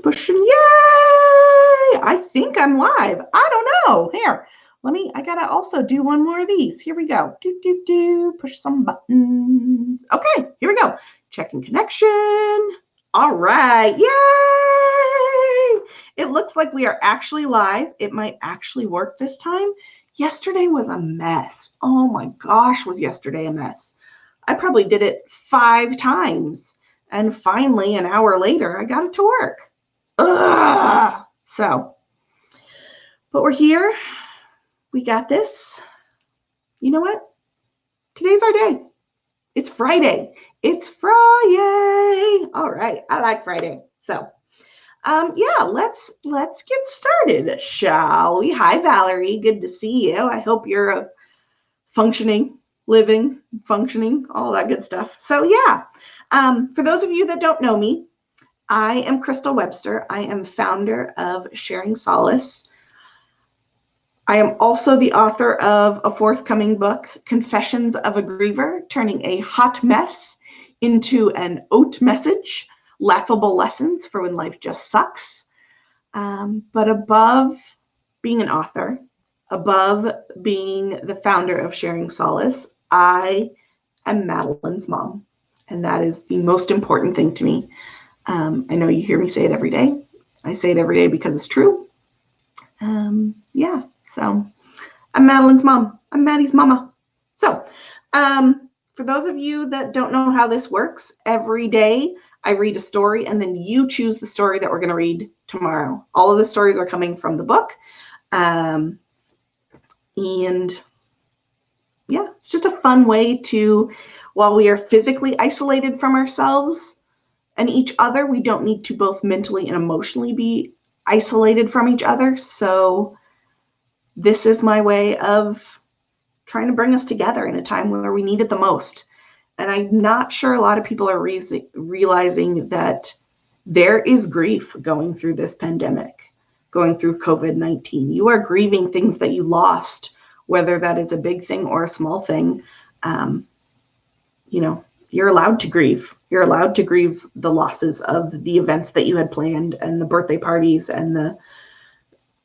pushing. Yay! I think I'm live. I don't know. Here, I gotta also do one more of these. Here we go. Push some buttons. Okay, here we go. Checking connection. All right. Yay! It looks like we are actually live. It might actually work this time. Yesterday was a mess. Oh my gosh, was yesterday a mess. I probably did it 5 times. And finally, an hour later, I got it to work. Ugh. So, but we're here. We got this. You know what? Today's our day. It's Friday. It's Friday. All right. I like Friday. So, yeah, let's get started, shall we? Hi, Valerie. Good to see you. I hope you're functioning, living, functioning, all that good stuff. So, yeah. For those of you that don't know me, I am Crystal Webster. I am founder of Sharing Solace. I am also the author of a forthcoming book, Confessions of a Griever, turning a hot mess into an Haute message, Laughable lessons for when life just sucks. But above being an author, above being the founder of Sharing Solace, I am Madeline's mom. And that is the most important thing to me. I know you hear me say it every day. I say it every day because it's true. Yeah, so I'm Madeline's mom. I'm Maddie's mama. So for those of you that don't know how this works, every day I read a story and then you choose the story that we're going to read tomorrow. All of the stories are coming from the book. And yeah, it's just a fun way to, while we are physically isolated from ourselves and each other, we don't need to both mentally and emotionally be isolated from each other. So this is my way of trying to bring us together in a time where we need it the most. And I'm not sure a lot of people are realizing that there is grief going through this pandemic, going through COVID-19. You are grieving things that you lost, whether that is a big thing or a small thing. You're allowed to grieve. You're allowed to grieve the losses of the events that you had planned and the birthday parties and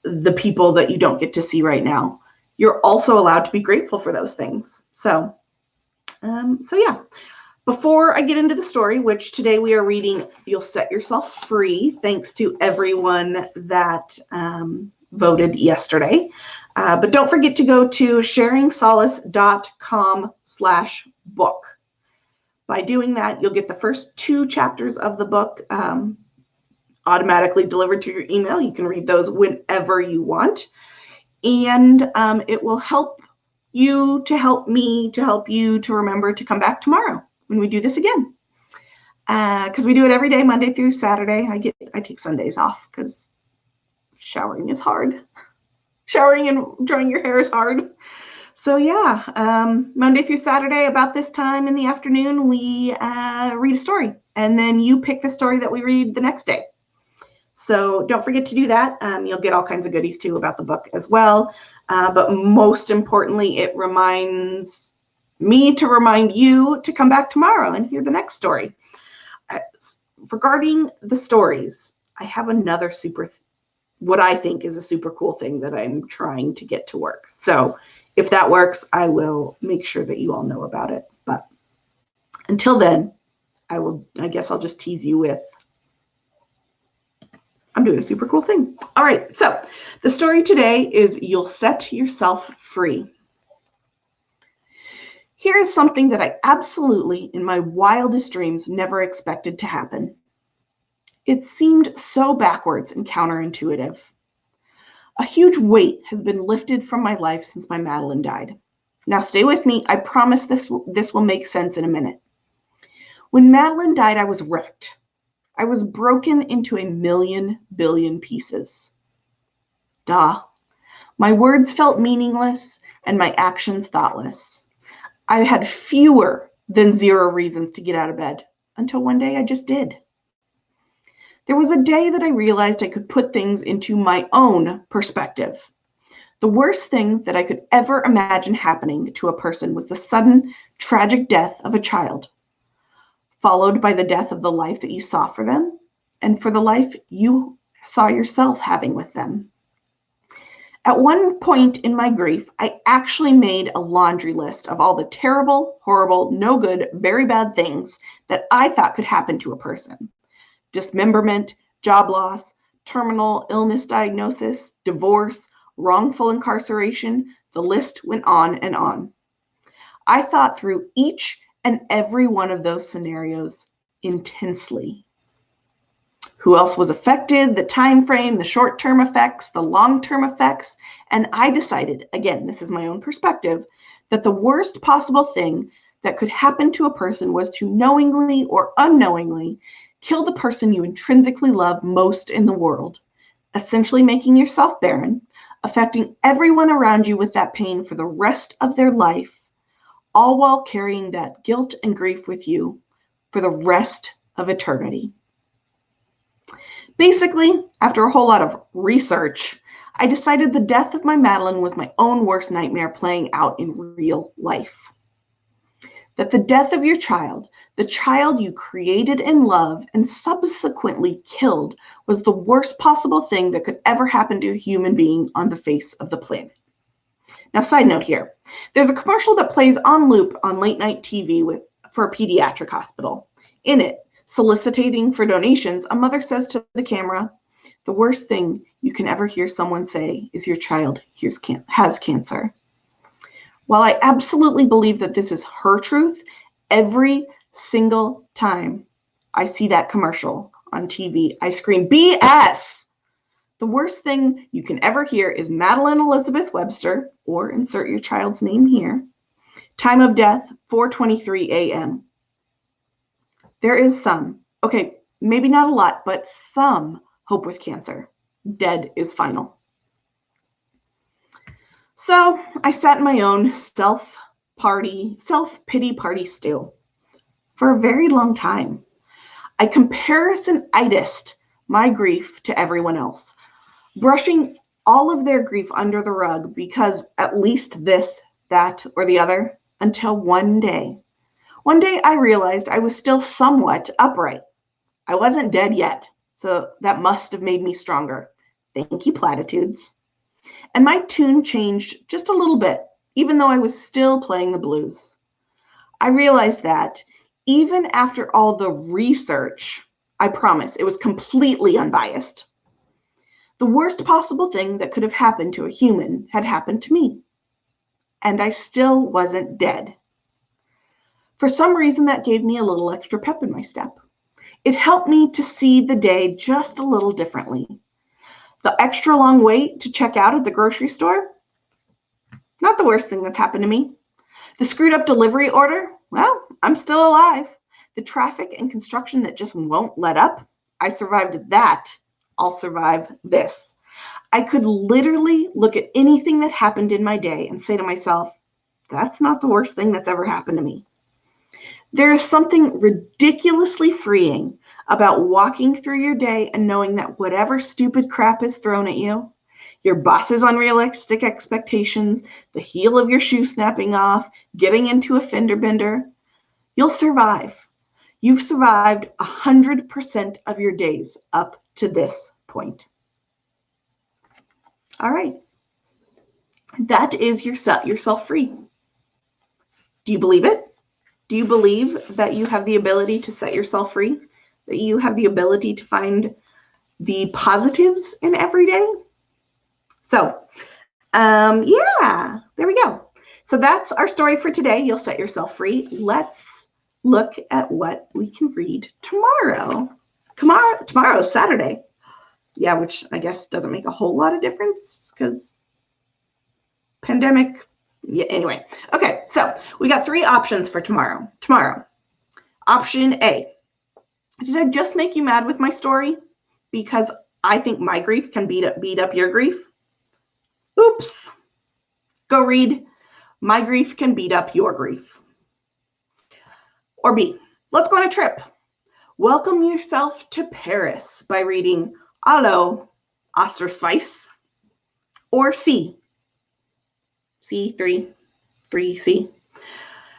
the people that you don't get to see right now. You're also allowed to be grateful for those things. So yeah, before I get into the story, which today we are reading, You'll Set Yourself Free, thanks to everyone that voted yesterday. But don't forget to go to sharingsolace.com/book. By doing that, you'll get the first 2 chapters of the book automatically delivered to your email. You can read those whenever you want. And it will help you to help me to help you to remember to come back tomorrow when we do this again. Because we do it every day, Monday through Saturday. I take Sundays off because showering is hard. Showering and drying your hair is hard. So yeah, Monday through Saturday, about this time in the afternoon, we read a story. And then you pick the story that we read the next day. So don't forget to do that. You'll get all kinds of goodies too about the book as well. But most importantly, it reminds me to remind you to come back tomorrow and hear the next story. Regarding the stories, I have another what I think is a super cool thing that I'm trying to get to work. So if that works, I will make sure that you all know about it. But until then, I guess I'll just tease you with, I'm doing a super cool thing. All right, so the story today is You'll Set Yourself Free. Here is something that I absolutely, in my wildest dreams, never expected to happen. It seemed so backwards and counterintuitive. A huge weight has been lifted from my life since my Madeline died. Now stay with me. I promise this will make sense in a minute. When Madeline died, I was wrecked. I was broken into 1,000,000 billion pieces. Duh. My words felt meaningless and my actions thoughtless. I had fewer than 0 reasons to get out of bed until one day I just did. There was a day that I realized I could put things into my own perspective. The worst thing that I could ever imagine happening to a person was the sudden, tragic death of a child, followed by the death of the life that you saw for them, and for the life you saw yourself having with them. At one point in my grief, I actually made a laundry list of all the terrible, horrible, no good, very bad things that I thought could happen to a person. Dismemberment, job loss, terminal illness diagnosis, divorce, wrongful incarceration. The list went on and on. I thought through each and every one of those scenarios intensely. Who else was affected, the time frame, the short-term effects, the long-term effects, and I decided, again, this is my own perspective, that the worst possible thing that could happen to a person was to knowingly or unknowingly kill the person you intrinsically love most in the world, essentially making yourself barren, affecting everyone around you with that pain for the rest of their life, all while carrying that guilt and grief with you for the rest of eternity. Basically, after a whole lot of research, I decided the death of my Madeline was my own worst nightmare playing out in real life. That the death of your child, the child you created in love and subsequently killed, was the worst possible thing that could ever happen to a human being on the face of the planet. Now, side note here, there's a commercial that plays on loop on late night TV for a pediatric hospital. In it, soliciting for donations, a mother says to the camera, "The worst thing you can ever hear someone say is your child has cancer." While I absolutely believe that this is her truth, every single time I see that commercial on TV, I scream, BS! The worst thing you can ever hear is Madeline Elizabeth Webster, or insert your child's name here. Time of death, 4:23 a.m. There is some, okay, maybe not a lot, but some hope with cancer. Dead is final. So I sat in my own self-pity party stew for a very long time. I comparison-itised my grief to everyone else, brushing all of their grief under the rug because at least this, that, or the other, until one day I realized I was still somewhat upright. I wasn't dead yet, so that must have made me stronger. Thank you, platitudes. And my tune changed just a little bit, even though I was still playing the blues. I realized that even after all the research, I promise it was completely unbiased, the worst possible thing that could have happened to a human had happened to me. And I still wasn't dead. For some reason, that gave me a little extra pep in my step. It helped me to see the day just a little differently. The extra long wait to check out at the grocery store, not the worst thing that's happened to me. The screwed up delivery order, well, I'm still alive. The traffic and construction that just won't let up, I survived that. I'll survive this. I could literally look at anything that happened in my day and say to myself, that's not the worst thing that's ever happened to me. There is something ridiculously freeing about walking through your day and knowing that whatever stupid crap is thrown at you, your boss's unrealistic expectations, the heel of your shoe snapping off, getting into a fender bender, you'll survive. You've survived 100% of your days up to this point. All right. That is yourself free. Do you believe it? Do you believe that you have the ability to set yourself free? That you have the ability to find the positives in every day? So, yeah, there we go. So that's our story for today. You'll set yourself free. Let's look at what we can read tomorrow. Tomorrow's Saturday. Yeah, which I guess doesn't make a whole lot of difference because pandemic. Yeah, anyway. Okay, so we got 3 options for tomorrow. Option A. Did I just make you mad with my story? Because I think my grief can beat up your grief? Oops. Go read My Grief Can Beat Up Your Grief. Or B. Let's go on a trip. Welcome yourself to Paris by reading Hallo, Ostersweiss. Or C. C3C.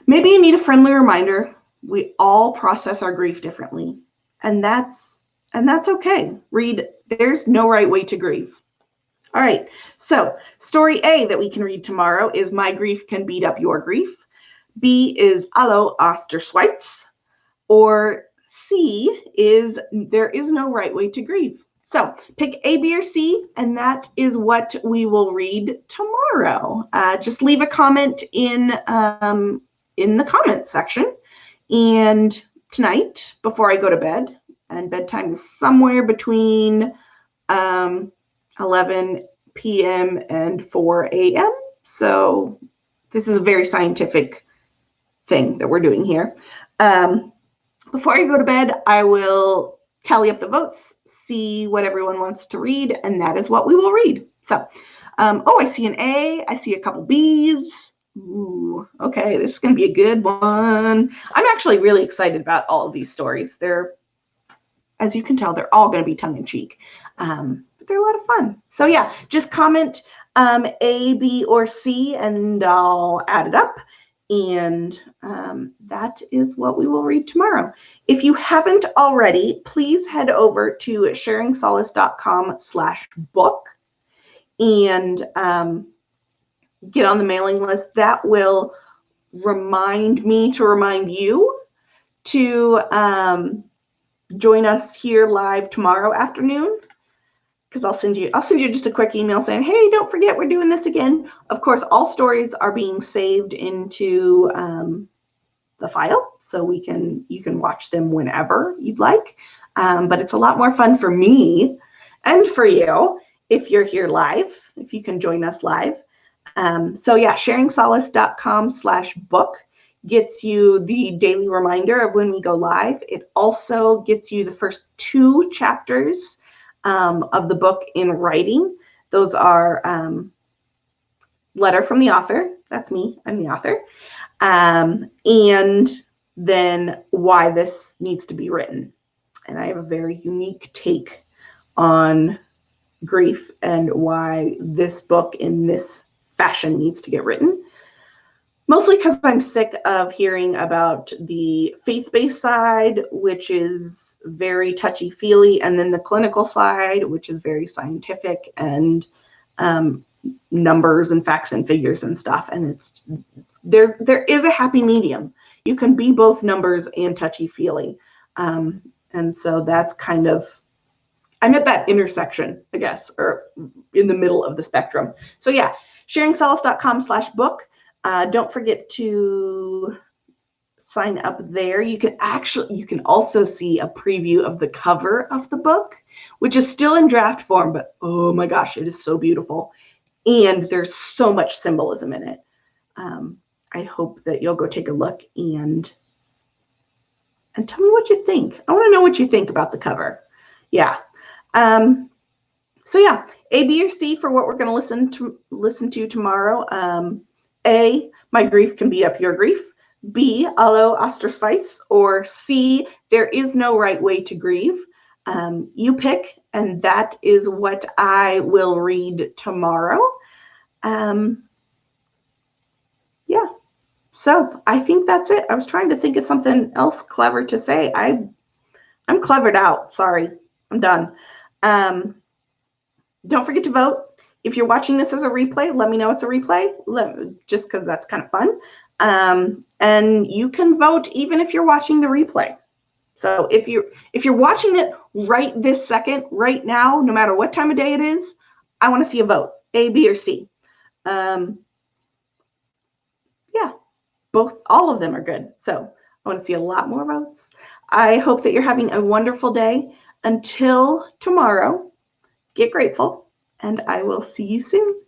Maybe you need a friendly reminder. We all process our grief differently, and that's And that's okay. Read There's No Right Way to Grieve. All right, so story A that we can read tomorrow is My Grief Can Beat Up Your Grief. B is Hallo Osterschweiz. Or C is There Is No Right Way to Grieve. So pick A, B, or C, and that is what we will read tomorrow. Just leave a comment in the comment section. And tonight, before I go to bed, and bedtime is somewhere between 11 p.m. and 4 a.m. So this is a very scientific thing that we're doing here. Before I go to bed, I will tally up the votes, see what everyone wants to read, and that is what we will read. So, I see an A. I see a couple Bs. Ooh, okay, this is going to be a good one. I'm actually really excited about all of these stories. They're, as you can tell, they're all going to be tongue-in-cheek, but they're a lot of fun. So yeah, just comment A, B, or C, and I'll add it up. And that is what we will read tomorrow. If you haven't already, please head over to sharingsolace.com/book and get on the mailing list. That will remind me to remind you to join us here live tomorrow afternoon, because I'll send you just a quick email saying, hey, don't forget we're doing this again. Of course, all stories are being saved into the file, so you can watch them whenever you'd like. But it's a lot more fun for me and for you if you're here live, if you can join us live. So yeah, sharingsolace.com/book gets you the daily reminder of when we go live. It also gets you the first 2 chapters of the book in writing. Those are letter from the author. That's me. I'm the author. And then why this needs to be written. And I have a very unique take on grief and why this book in this fashion needs to get written. Mostly because I'm sick of hearing about the faith-based side, which is very touchy-feely, and then the clinical side, which is very scientific and numbers and facts and figures and stuff. And there is a happy medium. You can be both numbers and touchy-feely. And so that's kind of, I'm at that intersection, I guess, or in the middle of the spectrum. So yeah, sharingsolace.com/book. Don't forget to sign up there. You can also see a preview of the cover of the book, which is still in draft form, but oh my gosh, it is so beautiful. And there's so much symbolism in it. I hope that you'll go take a look and tell me what you think. I want to know what you think about the cover. Yeah. So yeah, A, B, or C for what we're going to listen to tomorrow. A, My Grief Can Beat Up Your Grief. B, Hallo Osterschweiz. Or C, There Is No Right Way to Grieve. You pick, and that is what I will read tomorrow. Yeah, so I think that's it. I was trying to think of something else clever to say. I'm clevered out. Sorry, I'm done. Don't forget to vote. If you're watching this as a replay, let me know it's a replay, just because that's kind of fun. And you can vote even if you're watching the replay. So if you're watching it right this second, right now, no matter what time of day it is, I want to see a vote, A, B, or C. Yeah, all of them are good. So I want to see a lot more votes. I hope that you're having a wonderful day. Until tomorrow, get grateful, and I will see you soon.